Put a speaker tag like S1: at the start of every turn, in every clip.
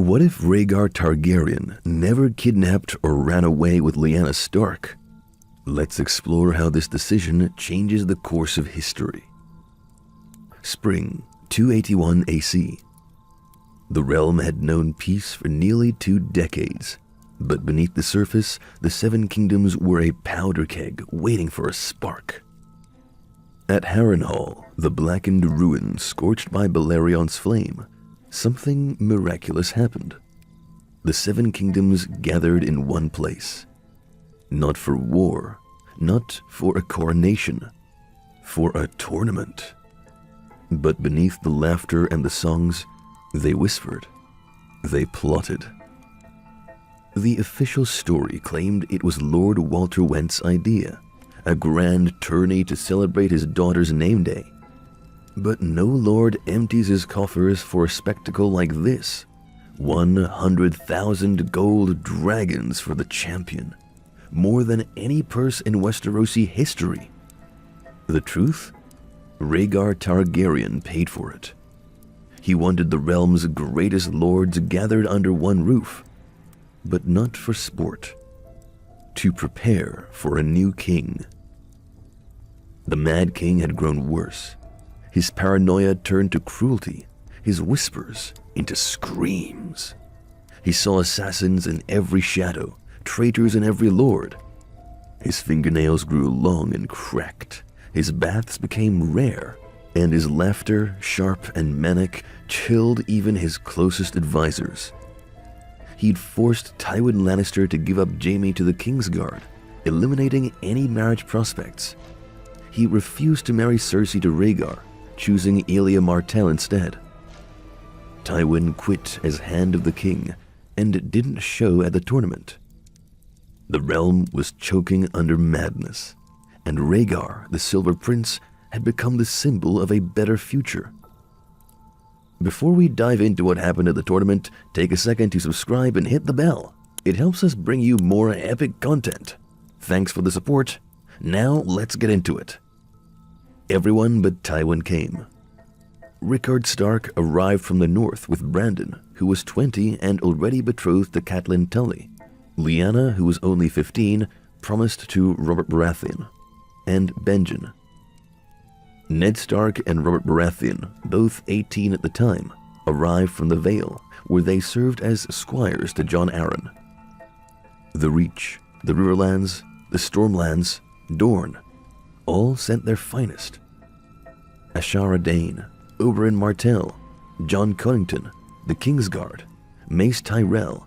S1: What if Rhaegar Targaryen never kidnapped or ran away with Lyanna Stark? Let's explore how this decision changes the course of history. Spring 281 AC. The realm had known peace for nearly 2 decades, but beneath the surface, the Seven Kingdoms were a powder keg waiting for a spark. At Harrenhal, the blackened ruin scorched by Balerion's flame, something miraculous happened. The Seven Kingdoms gathered in one place. Not for war, not for a coronation, for a tournament. But beneath the laughter and the songs, they whispered. They plotted. The official story claimed it was Lord Walter Went's idea, a grand tourney to celebrate his daughter's name day. But no lord empties his coffers for a spectacle like this. 100,000 gold dragons for the champion, more than any purse in Westerosi history. The truth? Rhaegar Targaryen paid for it. He wanted the realm's greatest lords gathered under one roof, but not for sport, to prepare for a new king. The Mad King had grown worse. His paranoia turned to cruelty, his whispers into screams. He saw assassins in every shadow, traitors in every lord. His fingernails grew long and cracked, his baths became rare, and his laughter, sharp and manic, chilled even his closest advisors. He'd forced Tywin Lannister to give up Jaime to the Kingsguard, eliminating any marriage prospects. He refused to marry Cersei to Rhaegar, choosing Elia Martell instead. Tywin quit as Hand of the King and didn't show at the tournament. The realm was choking under madness, and Rhaegar, the Silver Prince, had become the symbol of a better future. Before we dive into what happened at the tournament, take a second to subscribe and hit the bell. It helps us bring you more epic content. Thanks for the support. Now let's get into it. Everyone but Tywin came. Rickard Stark arrived from the north with Brandon, who was 20 and already betrothed to Catelyn Tully. Lyanna, who was only 15, promised to Robert Baratheon, and Benjen. Ned Stark and Robert Baratheon, both 18 at the time, arrived from the Vale, where they served as squires to Jon Arryn. The Reach, the Riverlands, the Stormlands, Dorne, all sent their finest. Ashara Dane, Oberyn Martell, Jon Connington, the Kingsguard, Mace Tyrell.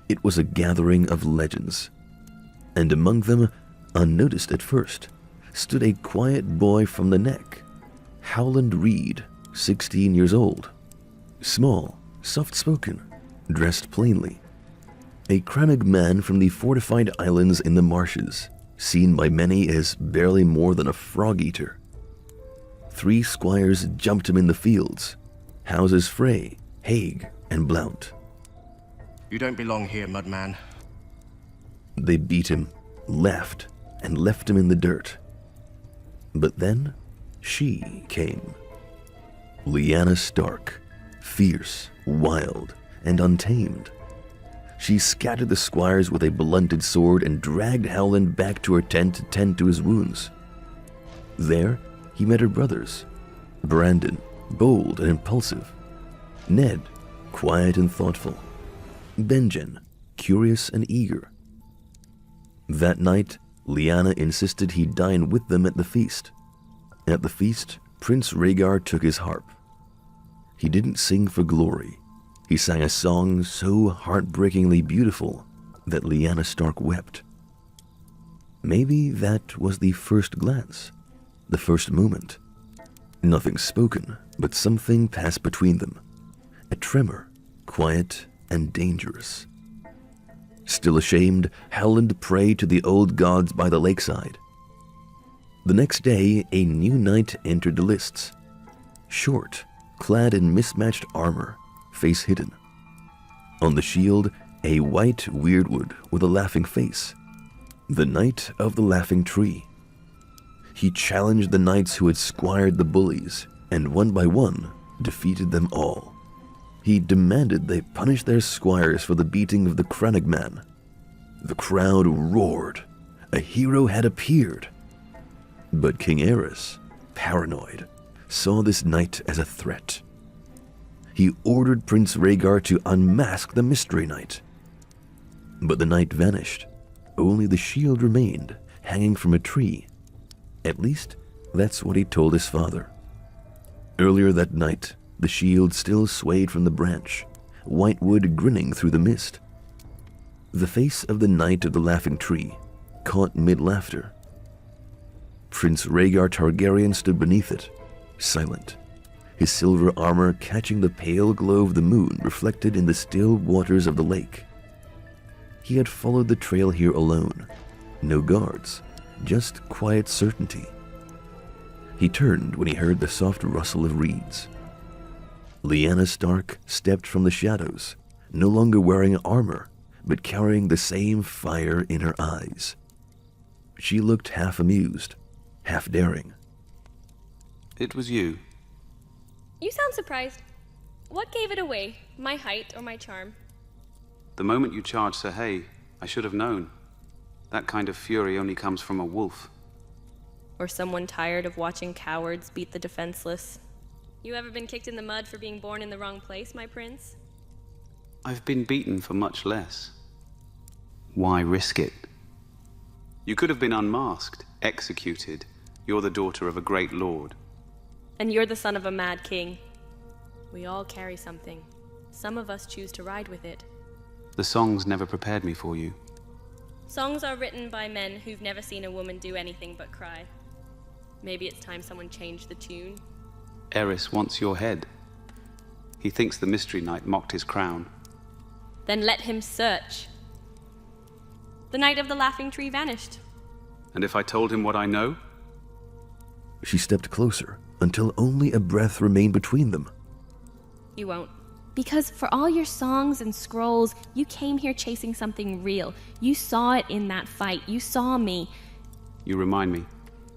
S1: It was a gathering of legends. And among them, unnoticed at first, stood a quiet boy from the Neck, Howland Reed, 16 years old. Small, soft-spoken, dressed plainly. A Crannog man from the fortified islands in the marshes, seen by many as barely more than a frog-eater. 3 squires jumped him in the fields, Houses Frey, Haig, and Blount.
S2: You don't belong here, mudman.
S1: They beat him, laughed, and left him in the dirt. But then, she came. Lyanna Stark, fierce, wild, and untamed. She scattered the squires with a blunted sword and dragged Howland back to her tent to tend to his wounds. There, he met her brothers. Brandon, bold and impulsive. Ned, quiet and thoughtful. Benjen, curious and eager. That night, Lyanna insisted he dine with them at the feast. At the feast, Prince Rhaegar took his harp. He didn't sing for glory. He sang a song so heartbreakingly beautiful that Lyanna Stark wept. Maybe that was the first glance, the first moment. Nothing spoken, but something passed between them. A tremor, quiet and dangerous. Still ashamed, Howland prayed to the old gods by the lakeside. The next day, a new knight entered the lists. Short, clad in mismatched armor, face hidden. On the shield, a white weirdwood with a laughing face. The Knight of the Laughing Tree. He challenged the knights who had squired the bullies, and one by one, defeated them all. He demanded they punish their squires for the beating of the Crannogman. The crowd roared. A hero had appeared. But King Aerys, paranoid, saw this knight as a threat. He ordered Prince Rhaegar to unmask the Mystery Knight. But the knight vanished. Only the shield remained, hanging from a tree. At least, that's what he told his father. Earlier that night, the shield still swayed from the branch, Whitewood grinning through the mist. The face of the Knight of the Laughing Tree caught mid-laughter. Prince Rhaegar Targaryen stood beneath it, silent, his silver armor catching the pale glow of the moon reflected in the still waters of the lake. He had followed the trail here alone. No guards, just quiet certainty. He turned when he heard the soft rustle of reeds. Lyanna Stark stepped from the shadows, no longer wearing armor, but carrying the same fire in her eyes. She looked half amused, half daring.
S3: It was you.
S4: You sound surprised. What gave it away? My height or my charm?
S3: The moment you charged Sir Hay, I should have known. That kind of fury only comes from a wolf.
S4: Or someone tired of watching cowards beat the defenseless? You ever been kicked in the mud for being born in the wrong place, my prince?
S3: I've been beaten for much less. Why risk it? You could have been unmasked, executed. You're the daughter of a great lord.
S4: And you're the son of a mad king. We all carry something. Some of us choose to ride with it.
S3: The songs never prepared me for you.
S4: Songs are written by men who've never seen a woman do anything but cry. Maybe it's time someone changed the tune.
S3: Aerys wants your head. He thinks the Mystery Knight mocked his crown.
S4: Then let him search. The Knight of the Laughing Tree vanished.
S3: And if I told him what I know?
S1: She stepped closer until only a breath remained between them.
S4: You won't. Because for all your songs and scrolls, you came here chasing something real. You saw it in that fight. You saw me.
S3: You remind me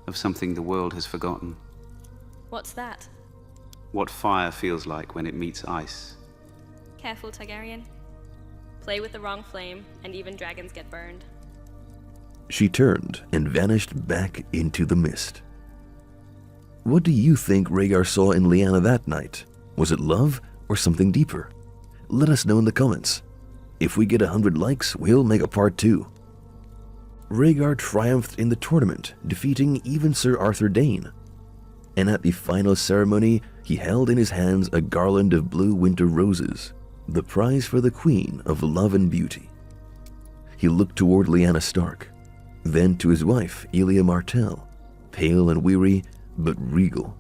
S3: of something the world has forgotten.
S4: What's that?
S3: What fire feels like when it meets ice.
S4: Careful, Targaryen. Play with the wrong flame, and even dragons get burned.
S1: She turned and vanished back into the mist. What do you think Rhaegar saw in Lyanna that night? Was it love or something deeper? Let us know in the comments. If we get 100 likes, we'll make a part 2. Rhaegar triumphed in the tournament, defeating even Sir Arthur Dayne. And at the final ceremony, he held in his hands a garland of blue winter roses, the prize for the Queen of Love and Beauty. He looked toward Lyanna Stark, then to his wife, Elia Martell, pale and weary, but regal.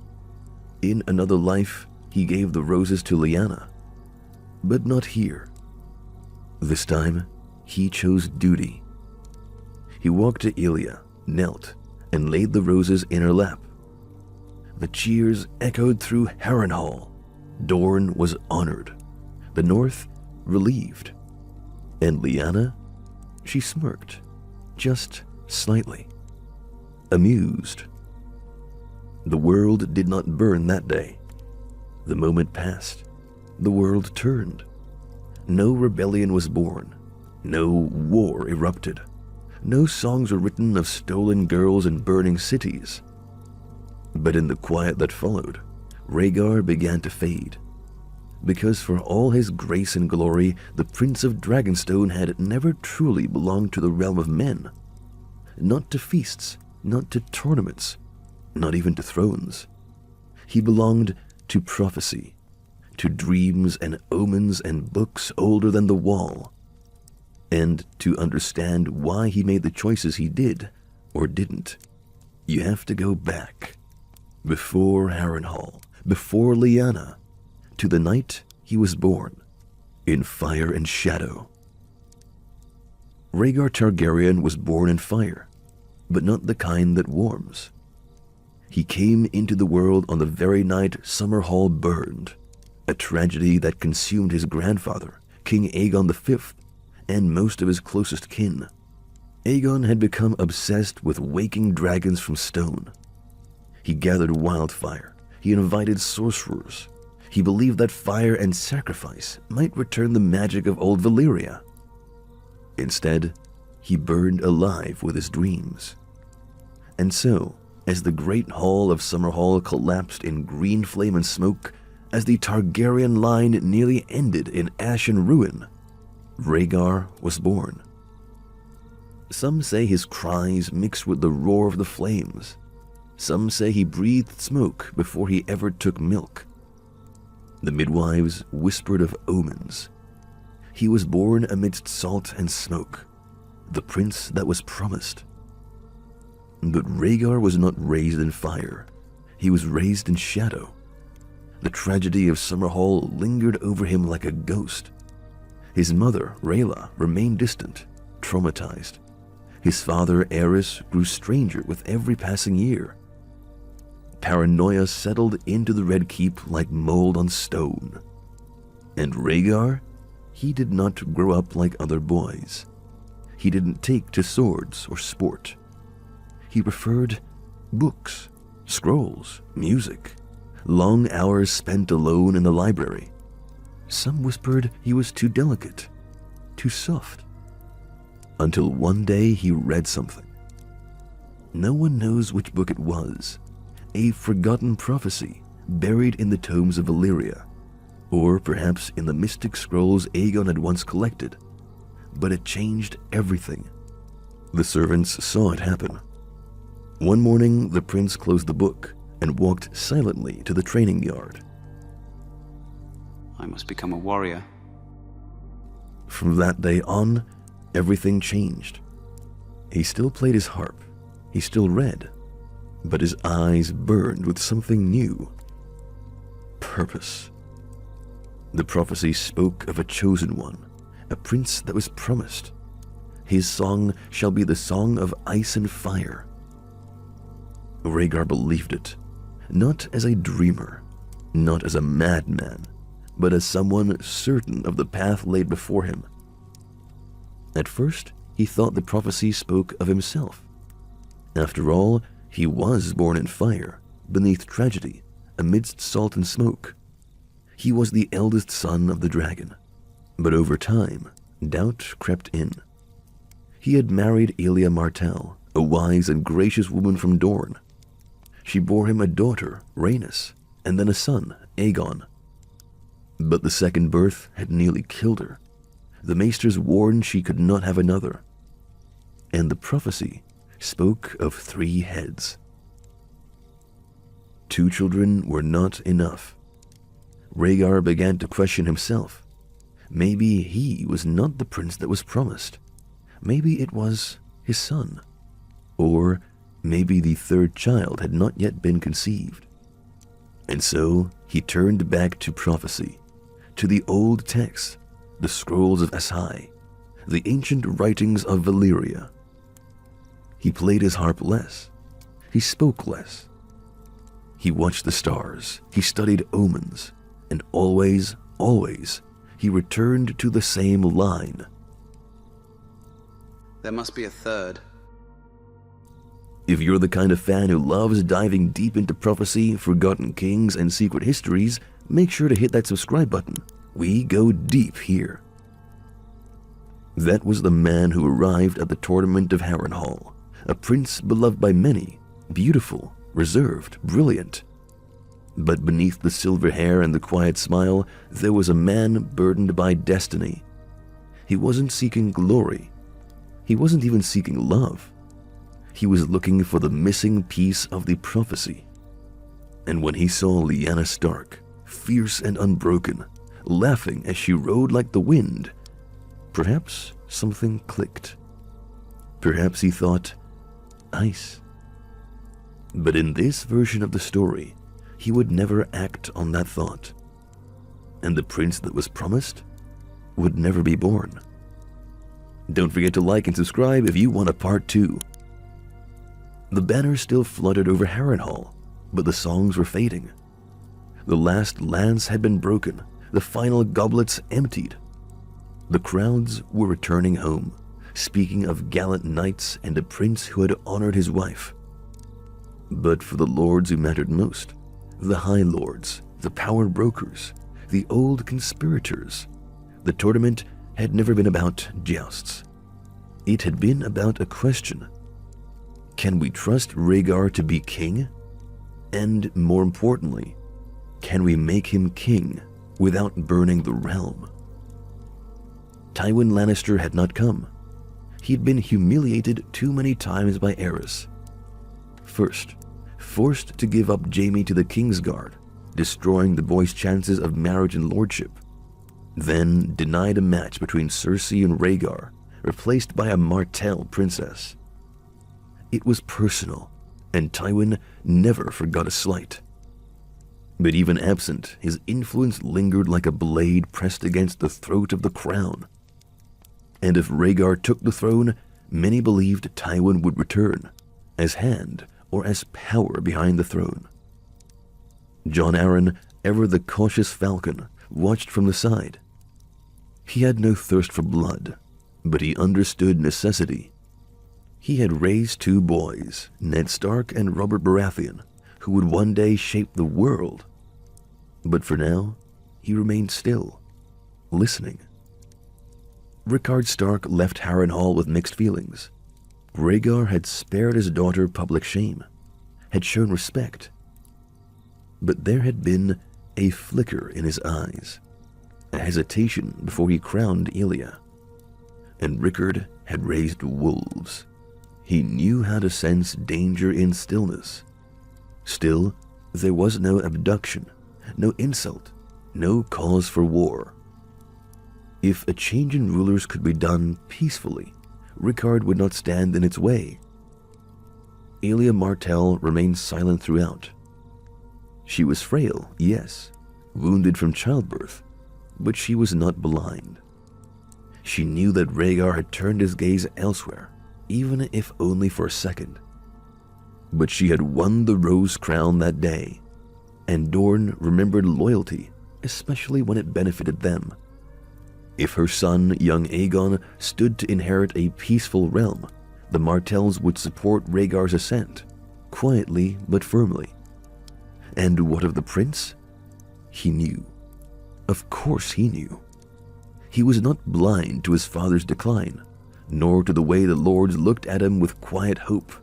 S1: In another life, he gave the roses to Lyanna, but not here. This time, he chose duty. He walked to Elia, knelt, and laid the roses in her lap. The cheers echoed through Harrenhal. Dorne was honored, the North relieved. And Lyanna, she smirked, just slightly, amused. The world did not burn that day. The moment passed. The world turned. No rebellion was born. No war erupted. No songs were written of stolen girls and burning cities. But in the quiet that followed, Rhaegar began to fade. Because for all his grace and glory, the Prince of Dragonstone had never truly belonged to the realm of men. Not to feasts, not to tournaments, not even to thrones. He belonged to prophecy, to dreams and omens and books older than the wall. And to understand why he made the choices he did or didn't, you have to go back, before Harrenhal, before Lyanna, to the night he was born, in fire and shadow. Rhaegar Targaryen was born in fire, but not the kind that warms. He came into the world on the very night Summerhall burned, a tragedy that consumed his grandfather, King Aegon V, and most of his closest kin. Aegon had become obsessed with waking dragons from stone. He gathered wildfire. He invited sorcerers. He believed that fire and sacrifice might return the magic of old Valyria. Instead, he burned alive with his dreams. And so, as the great hall of Summerhall collapsed in green flame and smoke, as the Targaryen line nearly ended in ash and ruin, Rhaegar was born. Some say his cries mixed with the roar of the flames. Some say he breathed smoke before he ever took milk. The midwives whispered of omens. He was born amidst salt and smoke, the prince that was promised. But Rhaegar was not raised in fire. He was raised in shadow. The tragedy of Summerhall lingered over him like a ghost. His mother, Rhaella, remained distant, traumatized. His father, Aerys, grew stranger with every passing year. Paranoia settled into the Red Keep like mold on stone. And Rhaegar, he did not grow up like other boys. He didn't take to swords or sport. He preferred books, scrolls, music, long hours spent alone in the library. Some whispered he was too delicate, too soft. Until one day he read something. No one knows which book it was. A forgotten prophecy buried in the tomes of Valyria, or perhaps in the mystic scrolls Aegon had once collected. But it changed everything. The servants saw it happen. One morning, the prince closed the book and walked silently to the training yard.
S3: I must become a warrior.
S1: From that day on, everything changed. He still played his harp. He still read. But his eyes burned with something new. Purpose. The prophecy spoke of a chosen one, a prince that was promised. His song shall be the song of ice and fire. Rhaegar believed it, not as a dreamer, not as a madman, but as someone certain of the path laid before him. At first, he thought the prophecy spoke of himself. After all, he was born in fire, beneath tragedy, amidst salt and smoke. He was the eldest son of the dragon. But over time, doubt crept in. He had married Elia Martell, a wise and gracious woman from Dorne. She bore him a daughter, Rhaenys, and then a son, Aegon. But the second birth had nearly killed her. The maesters warned she could not have another. And the prophecy spoke of 3 heads. 2 children were not enough. Rhaegar began to question himself. Maybe he was not the prince that was promised. Maybe it was his son. Or maybe the 3rd child had not yet been conceived. And so he turned back to prophecy, to the old texts, the scrolls of Asai, the ancient writings of Valyria. He played his harp less. He spoke less. He watched the stars. He studied omens. And always, always, he returned to the same line.
S3: There must be a 3rd.
S1: If you're the kind of fan who loves diving deep into prophecy, forgotten kings, and secret histories, make sure to hit that subscribe button. We go deep here. That was the man who arrived at the Tournament of Harrenhal, a prince beloved by many, beautiful, reserved, brilliant. But beneath the silver hair and the quiet smile, there was a man burdened by destiny. He wasn't seeking glory. He wasn't even seeking love. He was looking for the missing piece of the prophecy. And when he saw Lyanna Stark, fierce and unbroken, laughing as she rode like the wind, perhaps something clicked. Perhaps he thought, ice. But in this version of the story, he would never act on that thought. And the prince that was promised would never be born. Don't forget to like and subscribe if you want a part 2. The banners still fluttered over Harrenhal, but the songs were fading. The last lance had been broken, the final goblets emptied. The crowds were returning home, speaking of gallant knights and a prince who had honored his wife. But for the lords who mattered most, the High Lords, the power brokers, the old conspirators. The tournament had never been about jousts. It had been about a question. Can we trust Rhaegar to be king? And more importantly, can we make him king without burning the realm? Tywin Lannister had not come. He'd been humiliated too many times by Aerys. First, forced to give up Jaime to the Kingsguard, destroying the boy's chances of marriage and lordship. Then denied a match between Cersei and Rhaegar, replaced by a Martell princess. It was personal, and Tywin never forgot a slight. But even absent, his influence lingered like a blade pressed against the throat of the crown. And if Rhaegar took the throne, many believed Tywin would return, as hand or as power behind the throne. Jon Arryn, ever the cautious falcon, watched from the side. He had no thirst for blood, but he understood necessity. He had raised two boys, Ned Stark and Robert Baratheon, who would one day shape the world. But for now, he remained still, listening. Rickard Stark left Harrenhal with mixed feelings. Rhaegar had spared his daughter public shame, had shown respect. But there had been a flicker in his eyes, a hesitation before he crowned Elia. And Rickard had raised wolves. He knew how to sense danger in stillness. Still, there was no abduction, no insult, no cause for war. If a change in rulers could be done peacefully, Rickard would not stand in its way. Elia Martell remained silent throughout. She was frail, yes, wounded from childbirth, but she was not blind. She knew that Rhaegar had turned his gaze elsewhere, even if only for a second. But she had won the Rose Crown that day, and Dorne remembered loyalty, especially when it benefited them. If her son, young Aegon, stood to inherit a peaceful realm, the Martells would support Rhaegar's ascent, quietly but firmly. And what of the prince? He knew. Of course he knew. He was not blind to his father's decline, nor to the way the lords looked at him with quiet hope.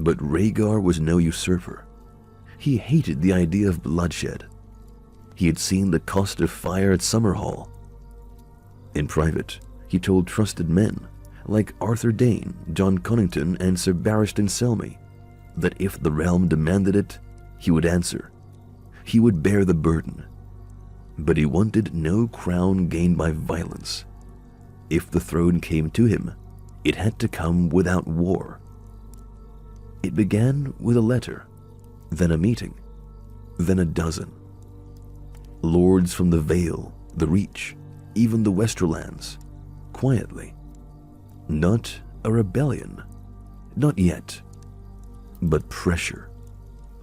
S1: But Rhaegar was no usurper. He hated the idea of bloodshed. He had seen the cost of fire at Summerhall. In private, he told trusted men, like Arthur Dane, John Connington, and Sir Barristan Selmy, that if the realm demanded it, he would answer. He would bear the burden. But he wanted no crown gained by violence. If the throne came to him, it had to come without war. It began with a letter, then a meeting, then a dozen. Lords from the Vale, the Reach, even the Westerlands, quietly. Not a rebellion, not yet, but pressure,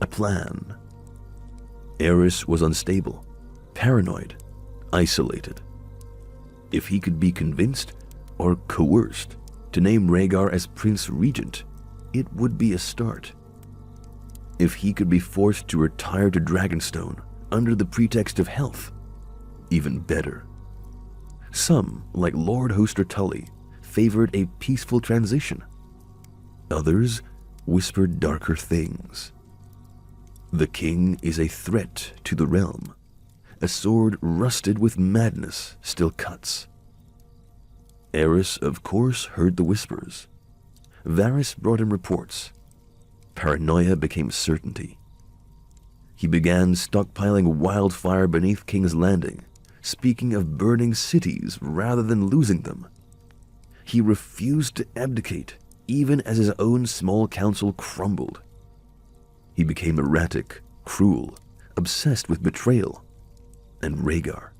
S1: a plan. Aerys was unstable, paranoid, isolated. If he could be convinced or coerced to name Rhaegar as Prince Regent, it would be a start. If he could be forced to retire to Dragonstone under the pretext of health, even better. Some, like Lord Hoster Tully, favored a peaceful transition. Others whispered darker things. The king is a threat to the realm. A sword rusted with madness still cuts. Aerys, of course, heard the whispers. Varys brought him reports. Paranoia became certainty. He began stockpiling wildfire beneath King's Landing, speaking of burning cities rather than losing them. He refused to abdicate, even as his own small council crumbled. He became erratic, cruel, obsessed with betrayal, and Rhaegar.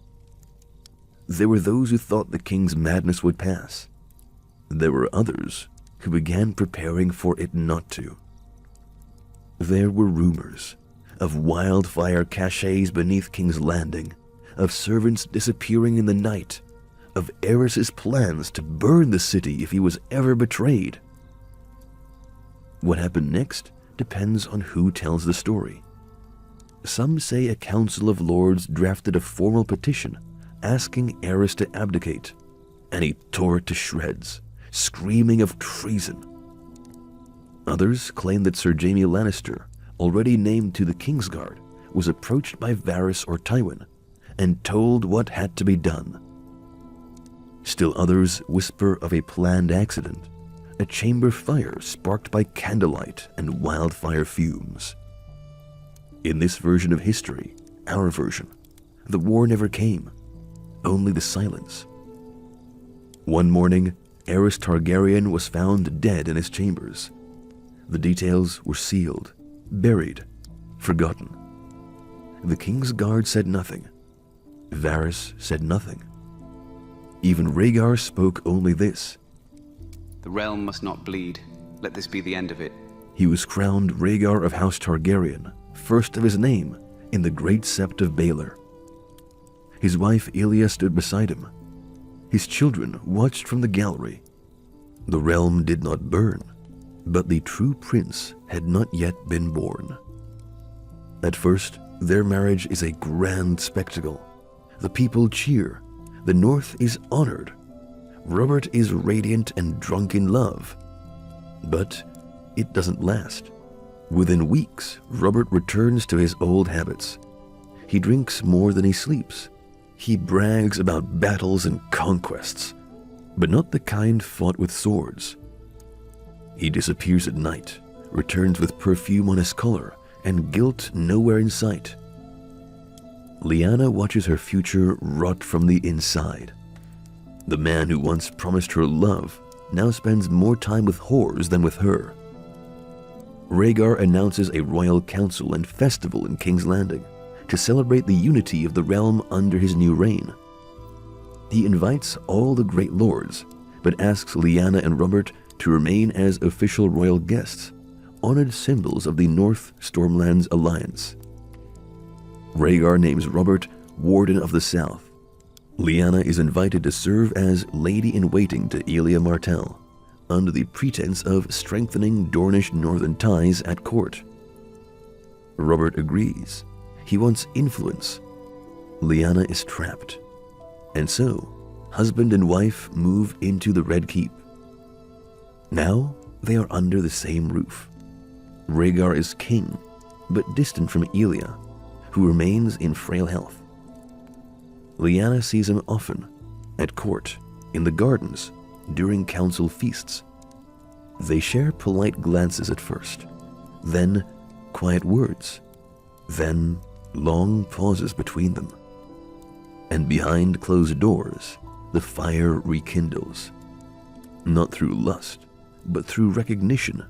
S1: There were those who thought the king's madness would pass. There were others who began preparing for it not to. There were rumors of wildfire caches beneath King's Landing, of servants disappearing in the night, of Aerys' plans to burn the city if he was ever betrayed. What happened next depends on who tells the story. Some say a council of lords drafted a formal petition asking Aerys to abdicate, and he tore it to shreds, screaming of treason. Others claim that Sir Jaime Lannister, already named to the Kingsguard, was approached by Varys or Tywin and told what had to be done. Still others whisper of a planned accident, a chamber fire sparked by candlelight and wildfire fumes. In this version of history, our version, the war never came, only the silence. One morning, Aerys Targaryen was found dead in his chambers. The details were sealed, buried, forgotten. The Kingsguard said nothing. Varys said nothing. Even Rhaegar spoke only this.
S3: The realm must not bleed. Let this be the end of it.
S1: He was crowned Rhaegar of House Targaryen, first of his name, in the Great Sept of Baelor. His wife Elia stood beside him. His children watched from the gallery. The realm did not burn, but the true prince had not yet been born. At first, their marriage is a grand spectacle. The people cheer. The North is honored. Robert is radiant and drunk in love. But it doesn't last. Within weeks, Robert returns to his old habits. He drinks more than he sleeps. He brags about battles and conquests, but not the kind fought with swords. He disappears at night, returns with perfume on his collar and guilt nowhere in sight. Lyanna watches her future rot from the inside. The man who once promised her love now spends more time with whores than with her. Rhaegar announces a royal council and festival in King's Landing to celebrate the unity of the realm under his new reign. He invites all the great lords, but asks Lyanna and Robert to remain as official royal guests, honored symbols of the North Stormlands Alliance. Rhaegar names Robert Warden of the South. Lyanna is invited to serve as lady-in-waiting to Elia Martell, under the pretense of strengthening Dornish northern ties at court. Robert agrees. He wants influence. Lyanna is trapped. And so, husband and wife move into the Red Keep. Now, they are under the same roof. Rhaegar is king, but distant from Elia, who remains in frail health. Lyanna sees him often, at court, in the gardens, during council feasts. They share polite glances at first, then quiet words, then long pauses between them. And behind closed doors, the fire rekindles. Not through lust, but through recognition.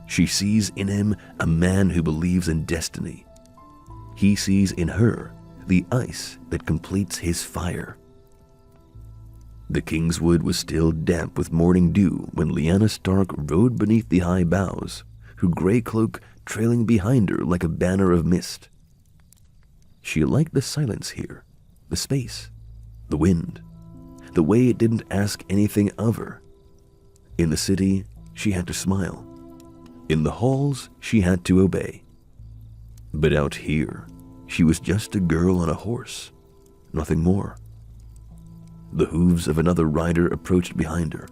S1: She sees in him a man who believes in destiny. He sees in her the ice that completes his fire. The Kingswood was still damp with morning dew when Lyanna Stark rode beneath the high boughs, her gray cloak trailing behind her like a banner of mist. She liked the silence here, the space, the wind, the way it didn't ask anything of her. In the city, she had to smile. In the halls, she had to obey. But out here, she was just a girl on a horse, nothing more. The hooves of another rider approached behind her,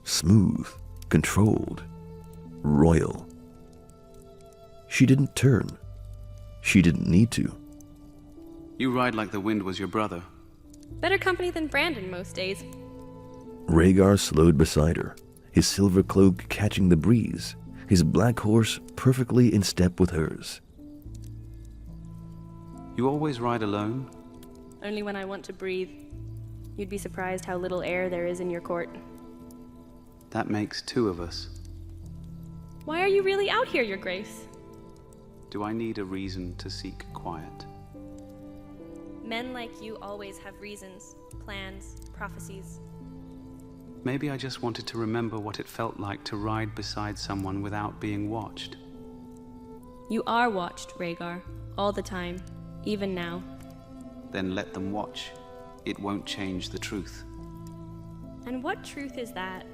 S1: smooth, controlled, royal. She didn't turn. She didn't need to.
S3: You ride like the wind was your brother.
S4: Better company than Brandon most days.
S1: Rhaegar slowed beside her, his silver cloak catching the breeze, his black horse perfectly in step with hers.
S3: You always ride alone?
S4: Only when I want to breathe. You'd be surprised how little air there is in your court.
S3: That makes two of us.
S4: Why are you really out here, Your Grace?
S3: Do I need a reason to seek quiet?
S4: Men like you always have reasons, plans, prophecies.
S3: Maybe I just wanted to remember what it felt like to ride beside someone without being watched.
S4: You are watched, Rhaegar, all the time, even now.
S3: Then let them watch. It won't change the truth.
S4: And what truth is that?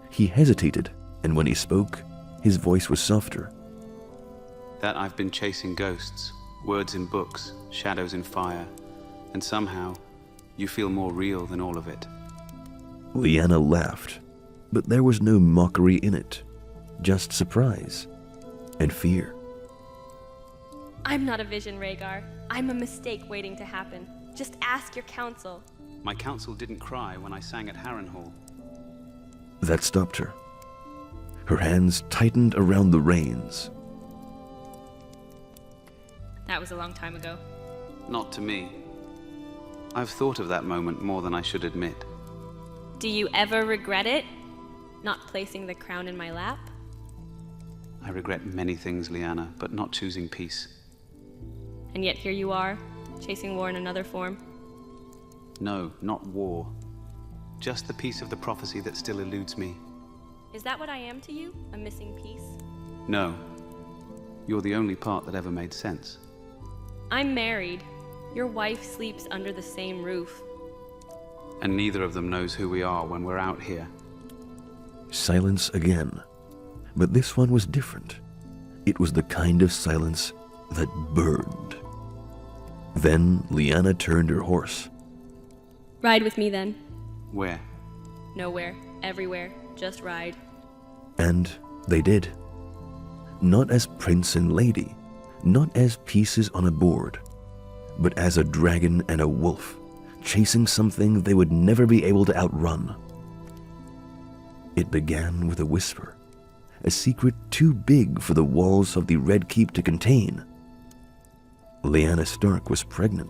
S1: He hesitated, and when he spoke, his voice was softer.
S3: That I've been chasing ghosts, words in books, shadows in fire, and somehow you feel more real than all of it.
S1: Lyanna laughed, but there was no mockery in it, just surprise and fear.
S4: I'm not a vision, Rhaegar. I'm a mistake waiting to happen. Just ask your council.
S3: My council didn't cry when I sang at Harrenhal.
S1: That stopped her. Her hands tightened around the reins.
S4: That was a long time ago.
S3: Not to me. I've thought of that moment more than I should admit.
S4: Do you ever regret it? Not placing the crown in my lap?
S3: I regret many things, Lyanna, but not choosing peace.
S4: And yet here you are, chasing war in another form.
S3: No, not war. Just the piece of the prophecy that still eludes me.
S4: Is that what I am to you? A missing piece?
S3: No. You're the only part that ever made sense.
S4: I'm married. Your wife sleeps under the same roof.
S3: And neither of them knows who we are when we're out here.
S1: Silence again. But this one was different. It was the kind of silence that burned. Then Lyanna turned her horse.
S4: Ride with me then.
S3: Where?
S4: Nowhere. Everywhere. Just ride.
S1: And they did. Not as prince and lady, not as pieces on a board, but as a dragon and a wolf, chasing something they would never be able to outrun. It began with a whisper, a secret too big for the walls of the Red Keep to contain. Lyanna Stark was pregnant.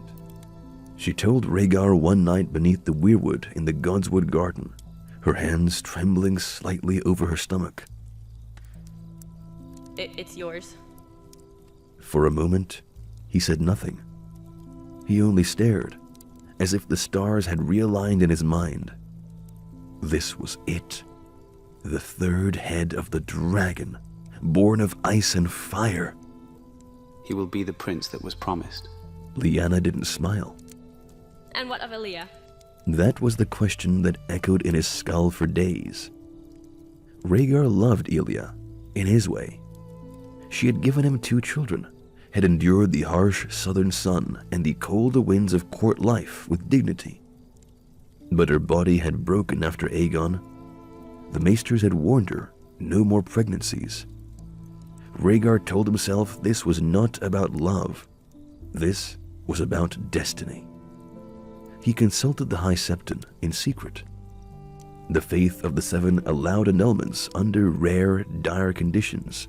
S1: She told Rhaegar one night beneath the weirwood in the Godswood Garden, her hands trembling slightly over her stomach.
S4: It's yours.
S1: For a moment, he said nothing. He only stared, as if the stars had realigned in his mind. This was it. The third head of the dragon, born of ice and fire.
S3: He will be the prince that was promised.
S1: Lyanna didn't smile.
S4: And what of Elia?
S1: That was the question that echoed in his skull for days. Rhaegar loved Elia, in his way. She had given him 2 children, had endured the harsh southern sun and the cold winds of court life with dignity. But her body had broken after Aegon. The maesters had warned her, no more pregnancies. Rhaegar told himself this was not about love. This was about destiny. He consulted the High Septon in secret. The faith of the 7 allowed annulments under rare, dire conditions,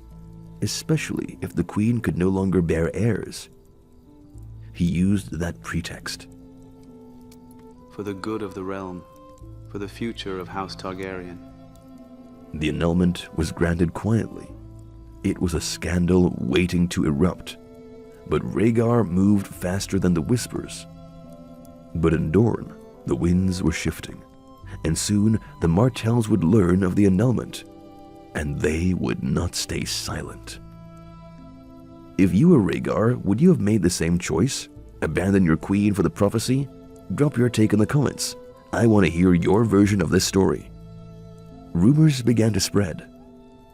S1: especially if the queen could no longer bear heirs. He used that pretext.
S3: For the good of the realm, for the future of House Targaryen.
S1: The annulment was granted quietly. It was a scandal waiting to erupt, but Rhaegar moved faster than the whispers. But in Dorne, the winds were shifting, and soon the Martells would learn of the annulment, and they would not stay silent. If you were Rhaegar, would you have made the same choice? Abandon your queen for the prophecy? Drop your take in the comments. I want to hear your version of this story. Rumors began to spread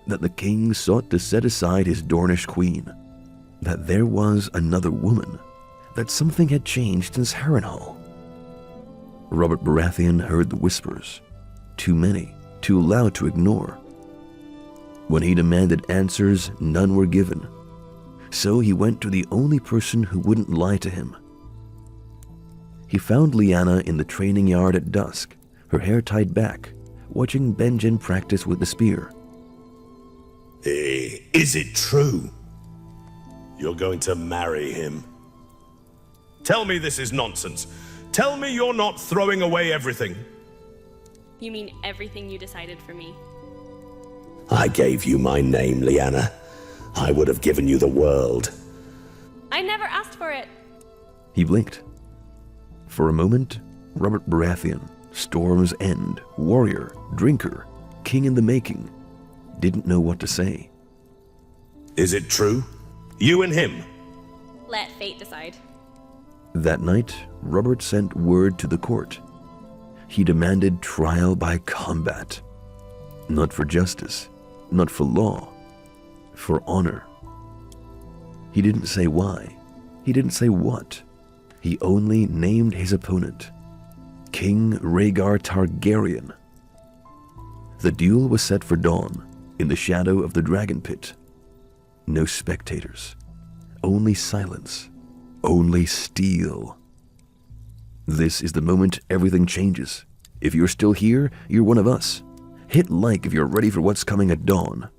S1: that the king sought to set aside his Dornish queen, that there was another woman, that something had changed since Harrenhal. Robert Baratheon heard the whispers, too many, too loud to ignore. When he demanded answers, none were given. So he went to the only person who wouldn't lie to him. He found Lyanna in the training yard at dusk, her hair tied back, watching Benjen practice with the spear.
S5: Is it true? You're going to marry him? Tell me this is nonsense. Tell me you're not throwing away everything.
S4: You mean everything you decided for me?
S5: I gave you my name, Lyanna. I would have given you the world.
S4: I never asked for it.
S1: He blinked. For a moment, Robert Baratheon, Storm's End, warrior, drinker, king in the making, didn't know what to say.
S5: Is it true? You and him?
S4: Let fate decide.
S1: That night, Robert sent word to the court. He demanded trial by combat. Not for justice, not for law, for honor. He didn't say why. He didn't say what. He only named his opponent, King Rhaegar Targaryen. The duel was set for dawn, in the shadow of the dragon pit. No spectators. Only silence. Only steel. This is the moment everything changes. If you're still here, you're one of us. Hit like if you're ready for what's coming at dawn.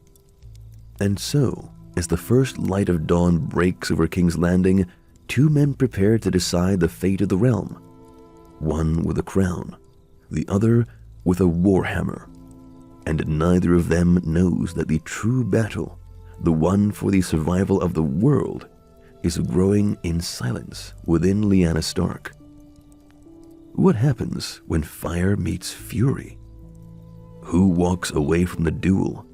S1: And so, as the first light of dawn breaks over King's Landing, two men prepare to decide the fate of the realm. One with a crown, the other with a warhammer. And neither of them knows that the true battle, the one for the survival of the world, is growing in silence within Lyanna Stark. What happens when fire meets fury? Who walks away from the duel,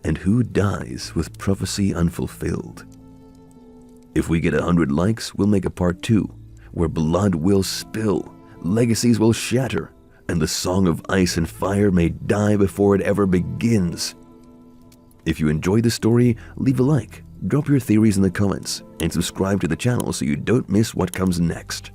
S1: and who dies with prophecy unfulfilled? If we get 100 likes, we'll make a part 2, where blood will spill, legacies will shatter, and the song of ice and fire may die before it ever begins. If you enjoyed the story, leave a like, drop your theories in the comments, and subscribe to the channel so you don't miss what comes next.